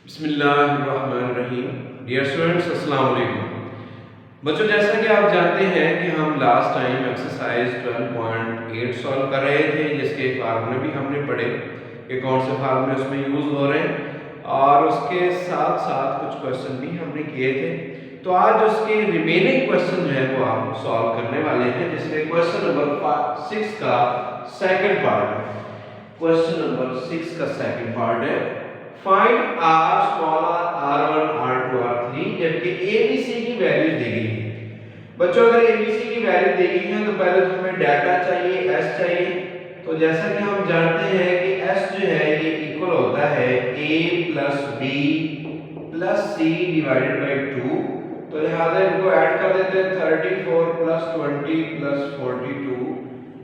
बिस्मिल्लाहिर्रहमानिर्रहीम। Dear students, अस्सलाम वालेकुम। बच्चों, जैसा कि आप जानते हैं कि हम लास्ट टाइम एक्सरसाइज 12.8 सॉल्व कर रहे थे, जिसके फार्मूले भी हमने पढ़े कि कौन से फार्मूले उसमें यूज़ हो रहे हैं, और उसके साथ साथ कुछ क्वेश्चन भी हमने किए थे। तो आज उसके रिमेनिंग क्वेश्चन जो है वो हम सॉल्व करने वाले हैं, जिसमें क्वेश्चन नंबर 6 का सेकंड पार्ट है। क्वेश्चन नंबर 6 का सेकंड पार्ट है, find R small R r1 r2 r3, जबकि abc की वैल्यू दी गई है। बच्चों, अगर abc की वैल्यू दी गई है तो पहले तो हमें डाटा चाहिए, s चाहिए। तो जैसा कि हम जानते हैं कि s जो है ये इक्वल होता है a plus b plus c divided bye 2। तो लिहाजा इनको ऐड कर देते हैं, 34 प्लस 20 प्लस 42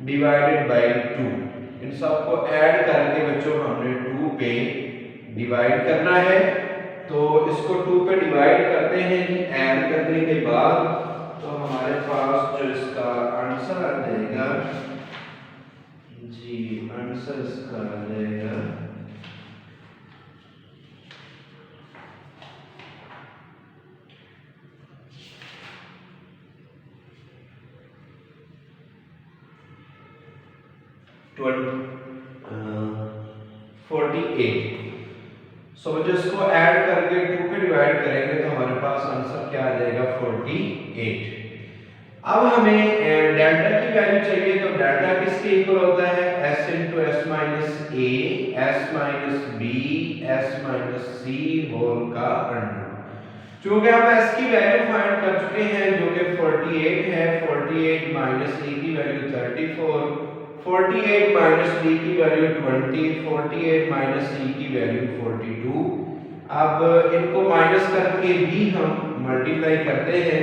डिवाइडेड बाय 2। इन सबको ऐड करके बच्चों हमने 2 पे डिवाइड करना है। तो इसको 2 पे डिवाइड करते हैं कि ऐड करने के बाद तो हमारे पास जो इसका आंसर आ जाएगा जी, आंसर इसका आ जाएगा 48। सो बच्चों, इसको ऐड करके 2 पे डिवाइड करेंगे तो हमारे पास आंसर क्या आ जाएगा, 48। अब हमें डेल्टा की वैल्यू चाहिए। तो डेल्टा किसके इक्वल होता है, s into S minus A S minus B S minus C whole का अंडर। चूंकि हम s की वैल्यू फाइंड कर चुके हैं जो कि 48 है, 48 माइनस ए की वैल्यू 34, 48 माइनस b की वैल्यू 20, 48 माइनस c की वैल्यू 42। अब इनको माइनस करके भी हम मल्टीप्लाई करते हैं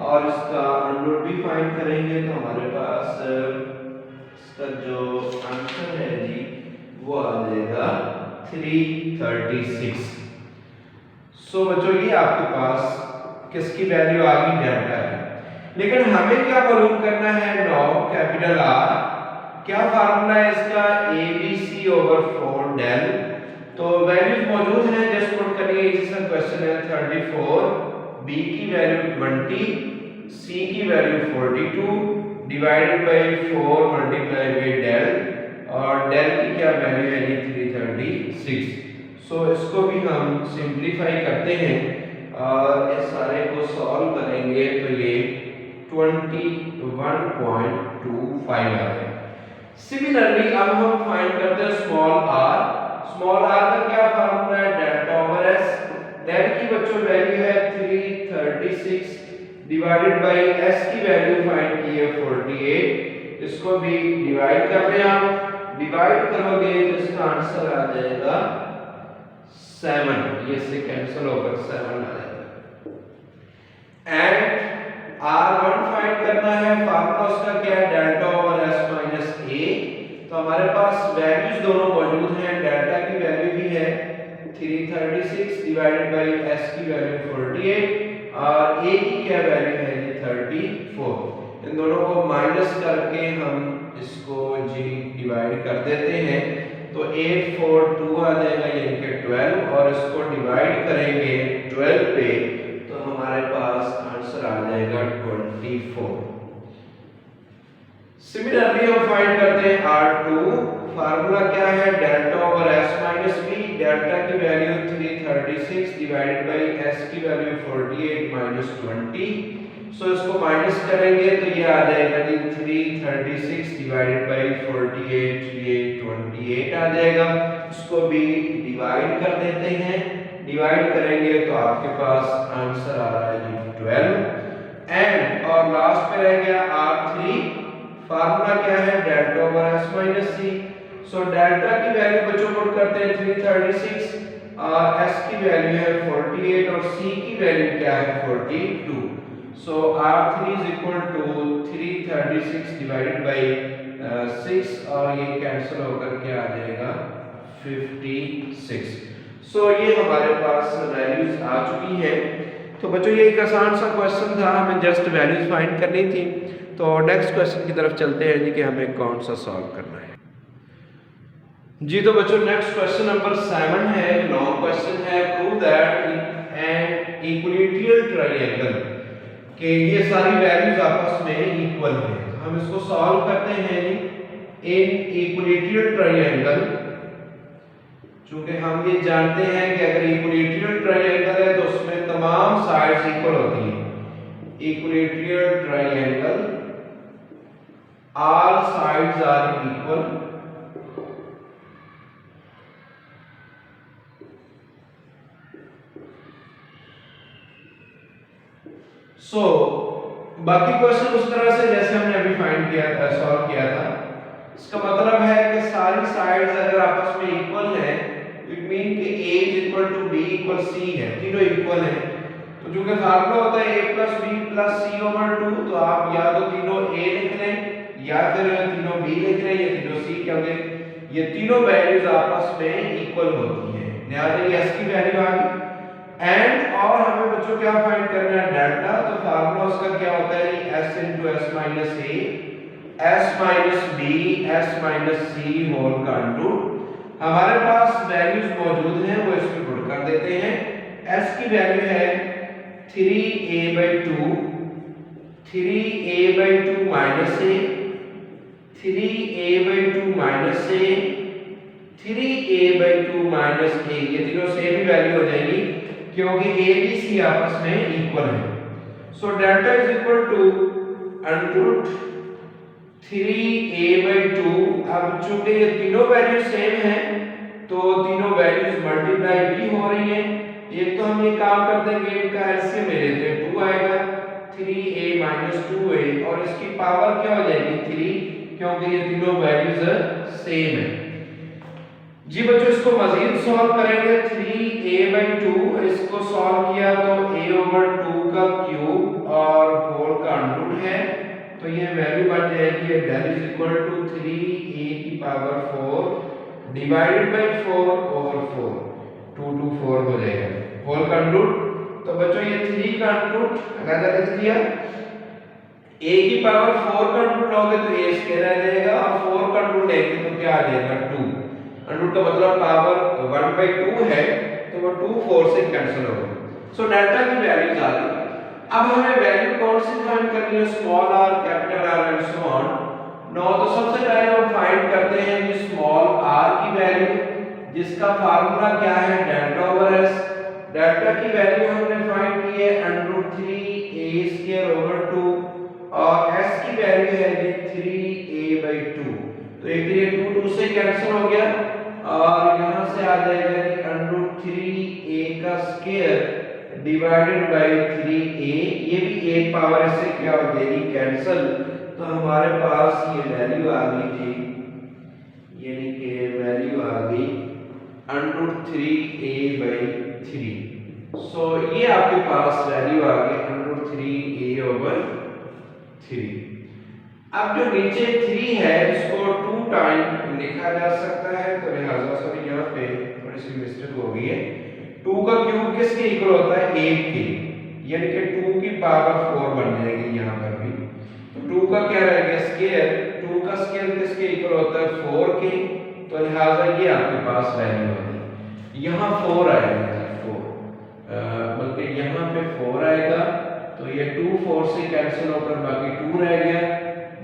और इसका अंडर भी फाइंड करेंगे तो हमारे पास इसका जो आंसर है जी वो आ जाएगा 336। सो बच्चों, ये आपके पास किसकी वैल्यू आ गई, डेल्टा की। लेकिन हमें क्या मालूम करना है, नो कैपिटल आर। क्या फार्मूला है इसका, ABC ओवर 4 डेल। तो वैल्यूज मौजूद हैं, जस्ट पुट करिए। इसका क्वेश्चन है 34, b की वैल्यू 20, c की value 42 divided by 4 multiply by del, और डेल की क्या वैल्यू है जी, 336। सो इसको भी हम सिंपलीफाई करते हैं और इस सारे को सॉल्व करेंगे तो ये 21.25 आ जाएगा। सिमिलरली अब हम फाइंड करते हैं स्मॉल आर। स्मॉल आर का क्या फार्मूला है, डेल्टा ओवर एस। डेल की बच्चों वैल्यू है 336 डिवाइडेड बाय एस की वैल्यू फाइंड की है 48। इसको भी डिवाइड कर रहे हैं आप, डिवाइड करोगे तो इसका आंसर आ जाएगा 7। ये से कैंसिल होकर 7 आ जाएगा। एंड R1 फाइंड करना है, फार्मूला उसका क्या है, delta over S minus A। तो हमारे पास वैल्यूज दोनों मौजूद हैं, डेल्टा की वैल्यू भी है 336 डिवाइडेड बाय S की वैल्यू 48 और A की क्या वैल्यू है जी 34। इन दोनों को माइनस करके हम इसको जी डिवाइड कर देते हैं तो 842 आ जाएगा, यानी कि 12, और इसको डिवाइड करेंगे 12 पे तो हमारे पास आंसर आ जाएगा 24। सिमिलरली हम फाइंड करते हैं R2। फार्मूला क्या है, delta over S minus B। Delta की वैल्यू 336 डिवाइडेड बाय S की वैल्यू 48 माइनस 20। सो इसको माइनस करेंगे तो ये आ जाएगा जी 336 डिवाइडेड बाय 48, ये 28 आ जाएगा। इसको भी डिवाइड कर देते हैं, डिवाइड करेंगे तो आपके पास आंसर आ रहा है जी 12। एंड और लास्ट पे रह गया R3। फार्मूला क्या है, delta over S minus C। So delta की वैल्यू बच्चों पुट करते हैं 336 और S की वैल्यू है 48 और C की वैल्यू क्या है 42। So R3 is equal to 336 divided by 6 और ये कैंसिल होकर क्या आ जाएगा 56। सो ये हमारे पास वैल्यूज आ चुकी हैं। तो बच्चों, ये एक आसान सा क्वेश्चन था, हमें जस्ट वैल्यूज फाइंड करनी थी। तो नेक्स्ट क्वेश्चन की तरफ चलते हैं जी कि हमें कौन सा सॉल्व करना है। जी तो बच्चों नेक्स्ट क्वेश्चन नंबर 7 है, लॉन्ग क्वेश्चन है। Prove that an equilateral triangle कि ये सारी वैल्यूज आपस में इक्वल है। तो हम इसको सॉल्व करते हैं जी। इन इक्विलेटरल ट्रायंगल, चूंकि हम ये जानते हैं कि अगर इक्विलेटरल ट्रायंगल है तो उसमें तमाम साइड्स इक्वल होती हैं। Equilateral triangle all sides are equal, so बाकी क्वेश्चन उस तरह से जैसे हमने अभी फाइंड किया था, सॉल्व किया था। इसका मतलब है कि सारी साइड्स अगर आपस में इक्वल है, इट मीन कि a is equal to b equal c है, तीनों इक्वल हैं। तो जो कि फार्मूला होता है a plus b plus c over 2, तो आप या तो तीनों a लिख लें या फिर तीनों b लिख लें या तीनों c, क्योंकि ये तीनों वैल्यूज आपस में इक्वल होती हैं। लिहाजा ये s की वैल्यू आ गई। एंड और हमें बच्चों क्या फाइंड करना है, डेल्टा। तो फार्मूला उसका क्या होता है, s into s minus a s minus b s minus c whole का अंडररूट। हमारे पास वैल्यूज मौजूद हैं, वो इसमें पुट कर देते हैं। s की वैल्यू है 3a/2, 3a/2 minus a, 3a/2 minus a, 3a/2 minus a, ये तीनों सेम ही वैल्यू हो जाएगी क्योंकि a b c आपस में इक्वल है। So delta is equal to under root 3a/2। अब चूंकि ये तीनों वैल्यू सेम हैं तो तीनों वैल्यूज मल्टीप्लाई भी हो रही हैं। एक तो हम ये काम करते हैं कि इनका एलसीएम ले लेते हैं, 2 आएगा 3a - 2a और इसकी पावर क्या हो जाएगी 3, क्योंकि ये तीनों वैल्यूज सेम है। जी बच्चों इसको मजीद सॉल्व करेंगे। 3a/2 इसको सॉल्व किया तो a/2 का क्यूब और होल का अंडररूट है, तो ये वैल्यू बन जाएगी del is equal to 3a की पावर 4 डिवाइडेड बाय 4 ओवर 4, 2 2 4 हो जाएगा होल का अंडररूट। तो बच्चों ये 3 का अंडररूट अगर लिख दिया, a की पावर 4 का अंडररूट लोगे तो a स्क्वायर आ जाएगा और 4 का अंडररूट लेंगे तो क्या आ जाएगा 2। अंडररूट का मतलब पावर 1/2 है, तो वो 2 4 से कैंसिल होगा। सो डेल्टा की वैल्यूज आ गई। अब हमें वैल्यू कौन सी फाइंड करनी है, small r, capital R and so on. No तो सबसे पहले हम फाइंड करते हैं कि स्मॉल r की वैल्यू, जिसका फार्मूला क्या है डेल्टा ओवर s। डेल्टा की वैल्यू हमने फाइंड की है √3a² ओवर 2 और s की वैल्यू है जी 3a/2। तो एक तो ये 2 2 से कैंसिल हो गया और यहां से आ जाएगा जी √3a का स्क्वायर डिवाइडेड बाय 3a, ये भी एक पावर से क्या हो जाएगी कैंसिल। तो हमारे पास ये वैल्यू आ गई थी, यानी कि वैल्यू आ गई √3a/3। सो ये आपके पास वैल्यू आ गई √3a/3। अब जो नीचे 3 है इसको 2 टाइम लिखा जा सकता है, तो लिहाजा सॉरी यहाँ पे थोड़ी सी मिस्टेक हो गई है। 2 का क्यूब किसके इक्वल होता है 8 के, यानी कि 2 की पावर 4 बन जाएगी यहाँ पर भी। तो 2 का क्या रहेगा स्क्वायर, 2 का स्क्वायर किसके इक्वल होता है 4 के, तो लिहाजा ये आपके पास वैल्यू आ गई। यहाँ 4 आएगा 4, बल्कि यहाँ पे 4 आएगा, तो ये 2 4 से कैंसिल होकर बाकी 2 रह गया।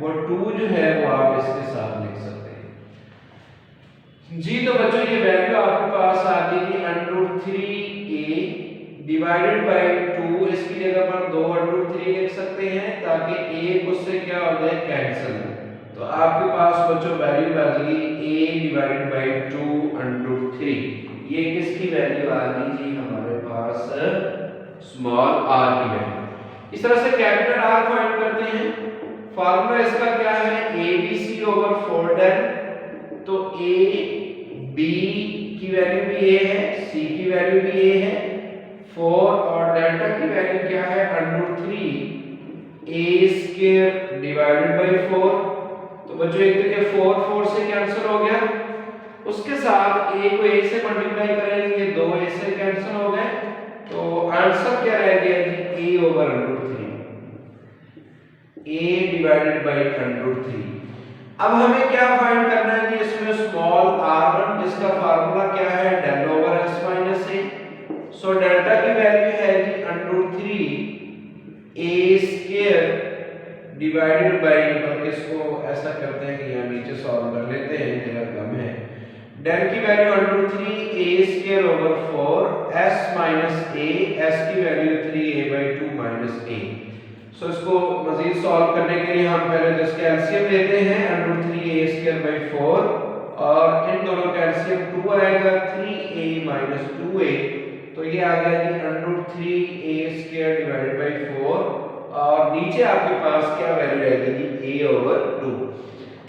वो 2 जो है वो आप इसके साथ लिख सकते हैं जी। तो बच्चों ये वैल्यू आपके पास आ गई √3a डिवाइडेड बाय 2, इसकी जगह पर 2 √3 लिख सकते हैं ताकि a उससे क्या हो जाए कैंसिल। तो आपके पास बच्चों वैल्यू आ गई a डिवाइडेड बाय 2 √3। ये किसकी वैल्यू आ गई जी, हमारे पास स्मॉल r की वैल्यू। इस तरह से कैपिटल R फाइंड करते हैं। फार्मूला इसका क्या है abc ओवर 4 डेल, तो a b की वैल्यू भी a है, c की वैल्यू भी a है, 4 और डेल्टा की वैल्यू क्या है √3a² डिवाइडेड बाय 4। तो बच्चों एक तो ये 4 4 से कैंसिल हो गया, उसके साथ a को a से मल्टीप्लाई करेंगे, ये 2a से कैंसिल हो गए, तो आंसर क्या रह गया जी a over √3, a divided bye √3। अब हमें क्या फाइंड करना है कि इसमें स्मॉल r1 कर लेते हैं, जगह कम है। डेल की value √3a² / 4 s - a, s की वैल्यू 3a/2 - a। सो इसको मजीद सॉल्व करने के लिए हम पहले तो इसके एलसीएम लेते हैं, √3a² / 4 और इन दोनों का एलसीएम 2 आएगा, 3a - 2a, तो ये आ गया जी √3a² / 4 और नीचे आपके पास क्या वैल्यू रहेगी जी a/2।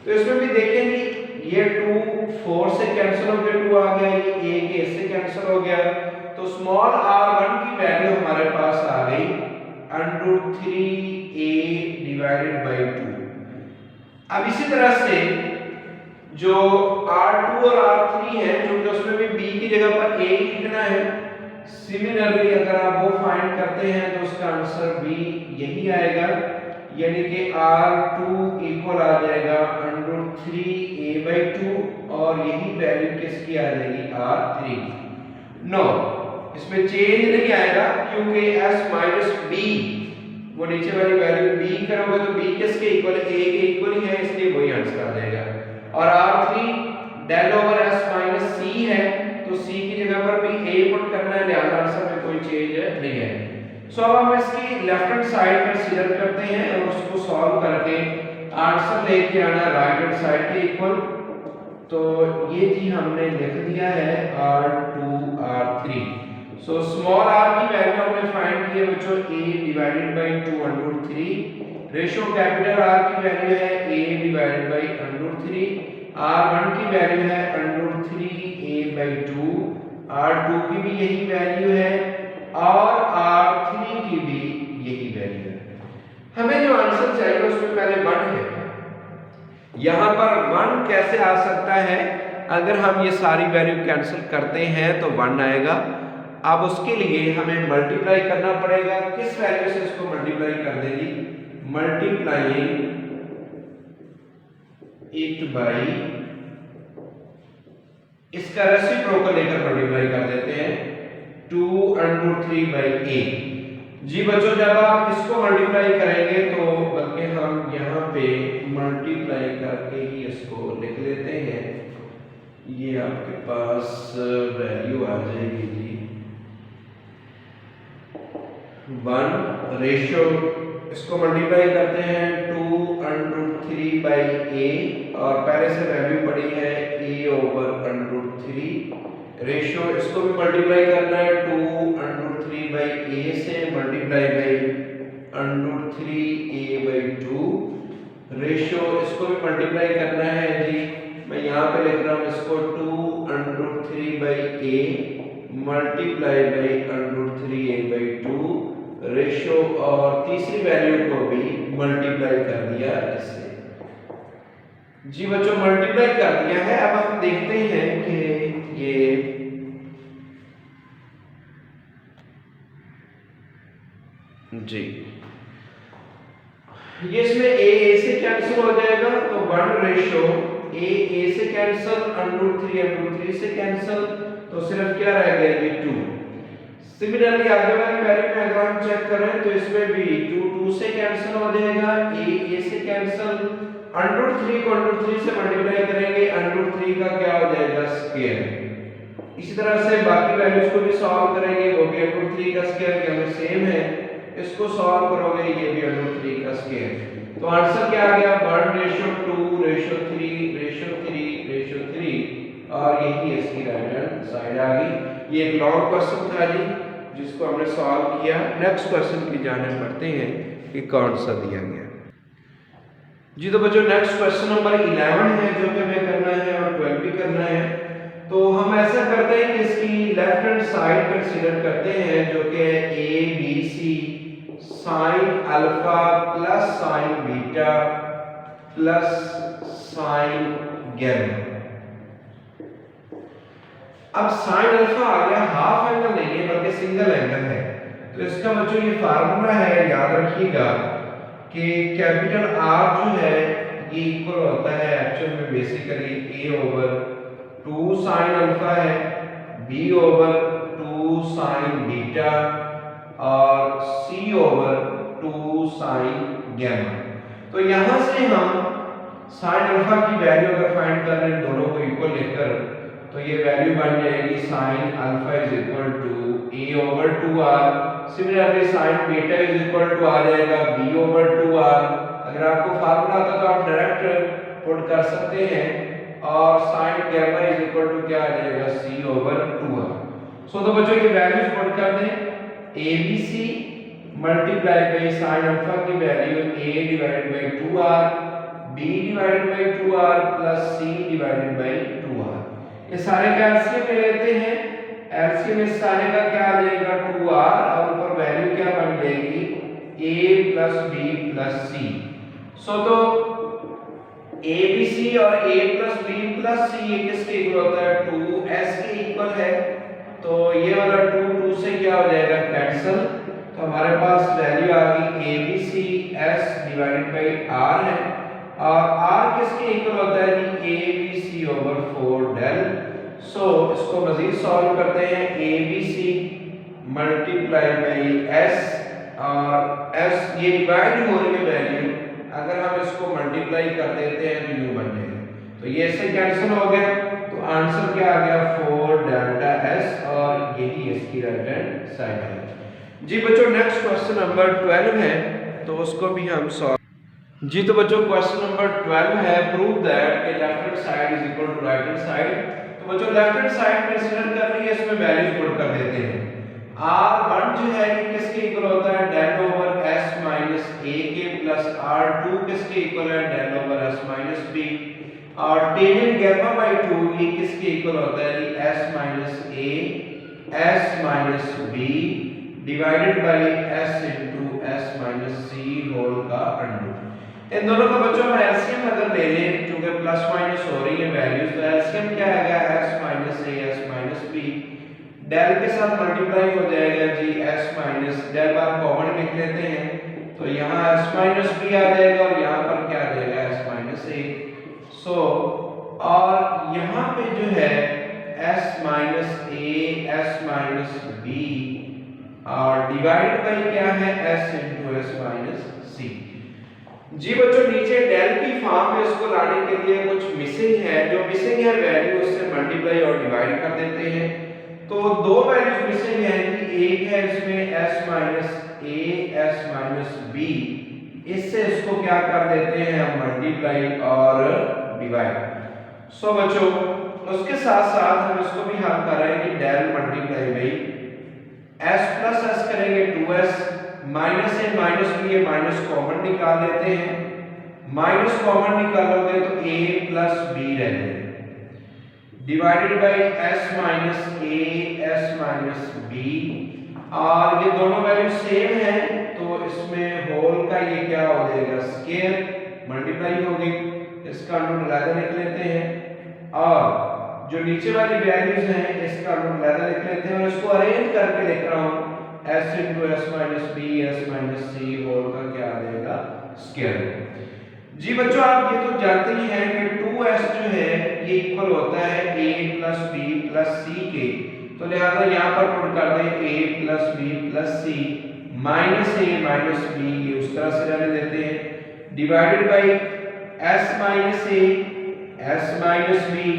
तो इसमें भी देखें जी ये 2 4 से कैंसिल हो गया, 2 आ गया, ये a के से कैंसिल हो गया, तो स्मॉल r1 की वैल्यू हमारे पास आ गई √3a/2। अब इसी तरह से जो r2 और r3 है, क्योंकि उसमें भी b की जगह पर a लिखना है, सिमिलरली अगर आप वो फाइंड करते हैं तो उसका आंसर b यही आएगा, यानी कि r2 इक्वल आ जाएगा √3a/2 और यही वैल्यू किसकी आ जाएगी r3। नो, इसमें चेंज नहीं आएगा क्योंकि s - b वो नीचे वाली वैल्यू b करोगे तो b किसके इक्वल है, a के इक्वल ही है, इसलिए वही आंसर आ जाएगा। और r3 del over s - c है, तो c की जगह पर भी a पुट करना है, लिहाजा आंसर में कोई चेंज नहीं है। सो अब हम इसकी लेफ्ट हैंड साइड कंसीडर करते हैं और उसको सॉल्व करके आंसर लेके आना राइट हैंड साइड के इक्वल। तो ये जी हमने लिख दिया है r2 r3। So small r की वैल्यू हमने फाइंड की है बच्चों a/2 √3, रेशियो कैपिटल R की वैल्यू है a/√3, r1 की वैल्यू है √3a/2, r2 की भी यही वैल्यू है और r3 की भी यही वैल्यू है। हमें जो आंसर चाहिए उसमें पहले 1 है। यहां पर 1 कैसे आ सकता है, अगर हम ये सारी वैल्यू कैंसिल करते हैं तो 1 आएगा। अब उसके लिए हमें मल्टीप्लाई करना पड़ेगा, किस वैल्यू से इसको मल्टीप्लाई कर देंगे, मल्टीप्लाइंग इट बाई इसका रेसिप्रोकल लेकर मल्टीप्लाई कर देते हैं 2√3/a। जी बच्चों, जब आप इसको मल्टीप्लाई करेंगे तो बल्कि हम यहाँ पे मल्टीप्लाई करके ही इसको लिख लेते हैं, ये आपके पास वैल्यू आ जाएगी जी 1 रेशियो, इसको मल्टीप्लाई करते हैं 2√3/a और पहले से वैल्यू पड़ी है a/√3, रेशियो इसको भी मल्टीप्लाई करना है 2√3/a से मल्टीप्लाई बाई √3a/2, रेशियो इसको भी मल्टीप्लाई करना है जी, मैं यहाँ पे लिख रहा हूँ इसको 2√3/a multiply by √3a/2, ratio और तीसरी वैल्यू को भी मल्टीप्लाई कर दिया इससे। जी बच्चों, मल्टीप्लाई कर दिया है। अब हम देखते हैं कि ये जी ये इसमें a से कैंसिल हो जाएगा तो 1 रेशियो a से कैंसिल, √3 से कैंसिल, तो सिर्फ क्या रह गया ये 2। सिमिलरली आगे वाली वैल्यू में अगर हम चेक करें तो इसमें भी 2 से कैंसिल हो जाएगा, a से कैंसिल, √3 को √3 से मल्टीप्लाई करेंगे, √3 का क्या हो जाएगा स्क्वायर। इसी तरह से बाकी वैल्यूज को भी सॉल्व करेंगे, वो भी √3 का स्क्वायर क्योंकि सेम है, इसको सॉल्व करोगे ये भी √3 का स्क्वायर। तो आंसर क्या आ गया 1:2:3:3:3 और यही इसकी राइट हैंड साइड आ गई। ये एक लॉन्ग क्वेश्चन था जी जिसको हमने सॉल्व किया। नेक्स्ट क्वेश्चन की जाने बढ़ते हैं कि कौन सा दिया गया जी। तो बच्चों नेक्स्ट क्वेश्चन नंबर 11 है जो कि हमें करना है और 12 भी करना है। तो हम ऐसा करते हैं कि इसकी लेफ्ट हैंड साइड कंसीडर करते हैं जो कि a b c sin alpha plus sin beta plus sin gamma. अब sin अल्फा आ गया, हाफ एंगल नहीं है बल्कि सिंगल एंगल है। तो इसका बच्चों ये फार्मूला है, याद रखिएगा कि कैपिटल R जो है ये इक्वल होता है एक्चुअल में बेसिकली a/2 sin अल्फा है, b/2 sin बीटा और c/2 sin गैमा। तो यहां से हम साइन अल्फा की वैल्यू अगर फाइंड कर रहे हैं दोनों को इक्वल लेकर, तो ये वैल्यू बन जाएगी sine alpha is equal to A over 2r। Similarly sine beta is equal to आ जाएगा b ओवर 2r। अगर आपको फार्मूला आता तो आप डायरेक्ट पुट कर सकते हैं, और sine gamma is equal to क्या आ जाएगा c ओवर 2r। सो तो बच्चों ये वैल्यूज पुट कर दें, abc multiply by sine alpha की value a divided by 2r, b divided by 2r plus c divided by 2r। ये सारे का एलसीएम ले लेते हैं, एलसीएम इस सारे का क्या आ जाएगा 2r, और ऊपर वैल्यू क्या बन जाएगी a plus b plus c। सो तो abc और a plus b plus c ये किसके इक्वल होता है 2s के इक्वल है। तो ये वाला 2 2 से क्या हो जाएगा कैंसिल, तो हमारे पास वैल्यू आ गई abc s divided by r है, और r किसके इक्वल होता है जी abc ओवर 4 डेल। सो इसको मजीद सॉल्व करते हैं, abc मल्टीप्लाई बाय s, और s ये डिवाइड हो रही है वैल्यू, अगर हम इसको मल्टीप्लाई कर देते हैं तो यूं बन जाएगा, तो ये इससे कैंसिल हो गया, तो आंसर क्या आ गया 4 डेल्टा s, और यही इसकी राइट हैंड साइड है। जी बच्चों नेक्स्ट क्वेश्चन नंबर 12 है, तो उसको भी हम सॉल्व। जी तो बच्चों क्वेश्चन नंबर 12 है, prove that a left hand side is equal to right hand side. तो बच्चों लेफ्ट हैंड साइड कंसीडर कर रही है, इसमें वैल्यूज पुट कर देते हैं। r1 जो है ये किसके इक्वल होता है del over s minus a के, प्लस r2 किसके इक्वल है del over s minus b, और टेंजेंट गैमा बाय 2 ये किसके इक्वल होता है जी s minus a s minus b divided by s into s minus c whole का अंडर। इन दोनों का बच्चों हम एलसीएम अगर ले लें, क्योंकि प्लस माइनस हो रही है वैल्यूज, तो एलसीएम क्या आएगा s minus a s minus b, del के साथ मल्टीप्लाई हो जाएगा जी s माइनस, डेल बार कॉमन लिख लेते हैं, तो यहाँ s माइनस b आ जाएगा, और यहाँ पर क्या आ जाएगा s माइनस a। सो और यहाँ पे जो है s minus a s minus b, और डिवाइड बाई क्या है s into s minus c। जी बच्चों नीचे डेल की फॉर्म में इसको लाने के लिए कुछ मिसिंग है, जो मिसिंग है वैल्यू उससे मल्टीप्लाई और डिवाइड कर देते हैं। तो दो वैल्यूज मिसिंग है कि एक है इसमें s minus a s minus b, इससे इसको क्या कर देते हैं हम मल्टीप्लाई और डिवाइड। सो बच्चों उसके साथ साथ हम इसको भी हल कर रहे हैं कि del multiply by s plus s करेंगे 2s, minus a minus b, ये माइनस कॉमन निकाल लेते हैं, माइनस कॉमन निकालोगे तो a प्लस b रह जाएगा, divided by s minus a s minus b, और ये दोनों वैल्यू सेम है, तो इसमें होल का ये क्या हो जाएगा स्क्वायर, मल्टीप्लाई हो गई, इसका रूट अलग लिख लेते हैं, और जो नीचे वाली वैल्यूज हैं इसका रूट अलग लिख लेते हैं, और इसको अरेंज करके लिख रहा हूं s into s minus b s minus c whole का क्या आ जाएगा स्क्वायर। जी बच्चों आप ये तो जानते ही हैं कि 2s जो है ये इक्वल होता है a plus b plus c के, तो लिहाजा यहाँ पर पुट कर दें a plus b plus c minus a minus b, ये उस तरह से रहने देते हैं, divided by s minus a s minus b,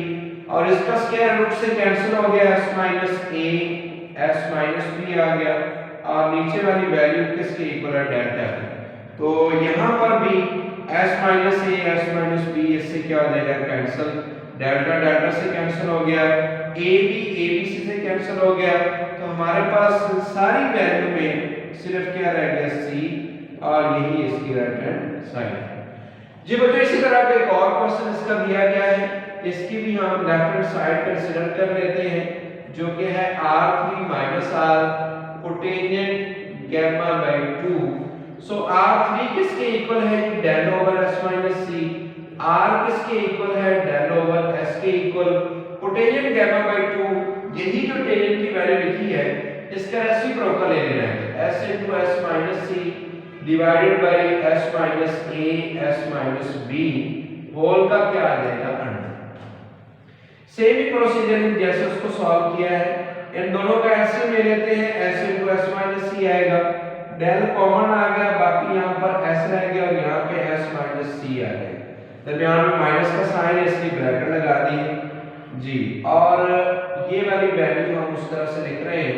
और इसका स्क्वायर रूट से कैंसिल हो गया s minus a s minus b आ गया, और नीचे वाली वैल्यू किसके इक्वल है डेल्टा की, तो यहाँ पर भी s minus a s minus b इससे क्या हो जाएगा कैंसिल, डेल्टा डेल्टा से कैंसिल हो गया, a b abc से कैंसिल हो गया, तो हमारे पास सारी वैल्यू में सिर्फ क्या रह गया c, और यही इसकी राइट हैंड साइड है। जी बच्चों इसी तरह का एक और क्वेश्चन इसका दिया गया है, इसकी भी हम लेफ्ट हैंड साइड कंसीडर कर लेते हैं, जो कि है r3 minus r cotangent gamma by 2। So r3 किसके इक्वल है del over s minus c, r किसके इक्वल है डेल ओवर s के इक्वल कोटेंजेंट गैमा बाय 2, यही जो टेंजेंट की वैल्यू लिखी है इसका रेसिप्रोकल ले लेना है s into s minus c divided bye s minus a s minus b whole का क्या आ जाएगा अंडर। सेम ही प्रोसीजर जैसे उसको सॉल्व किया है, इन दोनों का एलसीएम ले लेते हैं, s into s minus c आएगा, डेल कॉमन आ गया, बाकी यहाँ पर s रह गया, और यहाँ पे s minus c आ गया। दरमियान में माइनस का साइन है इसलिए ब्रैकेट लगा दिए जी। और ये वाली वैल्यू हम उस तरह से लिख रहे हैं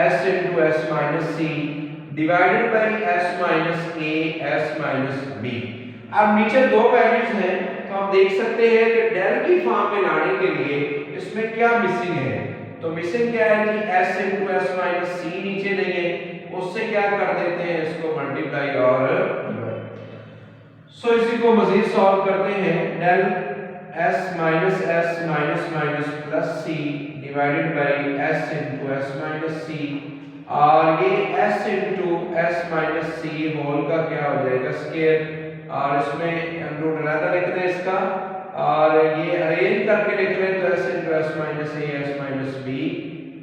s into S minus C divided by s minus A s minus B. अब नीचे दो वैल्यूज हैं तो हम देख सकते हैं कि डेल की फॉर्म में लाने के लिए इसमें क्या मिसिंग है। तो मिसिंग क्या है कि s इंटू एस माइनस सी नीचे नहीं है, उससे क्या कर देते हैं इसको मल्टीप्लाई और सो इसी को मजीद सॉल्व करते हैं। Del s minus s minus minus plus c divided by s into S minus C और ये s into S minus C whole का क्या हो जाएगा स्क्वायर और इसमें रूट अलग लिख दें इसका और ये अरेंज करके लिख लें तो s into S minus A S minus B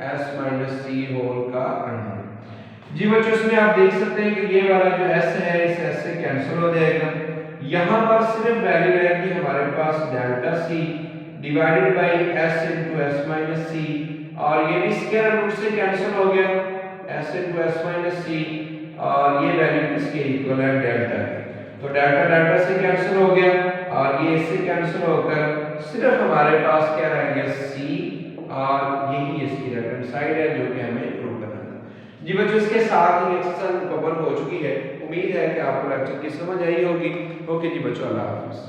S minus C whole का अंडर। जी बच्चों इसमें आप देख सकते हैं कि ये वाला जो s है इस s से कैंसिल हो जाएगा। यहाँ पर सिर्फ वैल्यू रहेगी हमारे पास delta C divided by s into S minus C और ये भी स्क्वायर रूट से कैंसिल हो गया s into S minus C और ये वैल्यू इसके इक्वल है डेल्टा की। तो डेल्टा डेल्टा से कैंसिल हो गया और ये इससे कैंसिल होकर सिर्फ हमारे पास क्या रह गया c और यही इसकी राइट हैंड साइड है जो कि हमें प्रूव करना था। जी बच्चों इसके साथ ही एक्सरसाइज मुकम्मल हो चुकी है। उम्मीद है कि आपको लेक्चर की समझ आई होगी। ओके जी बच्चों, अल्लाह हाफिज़।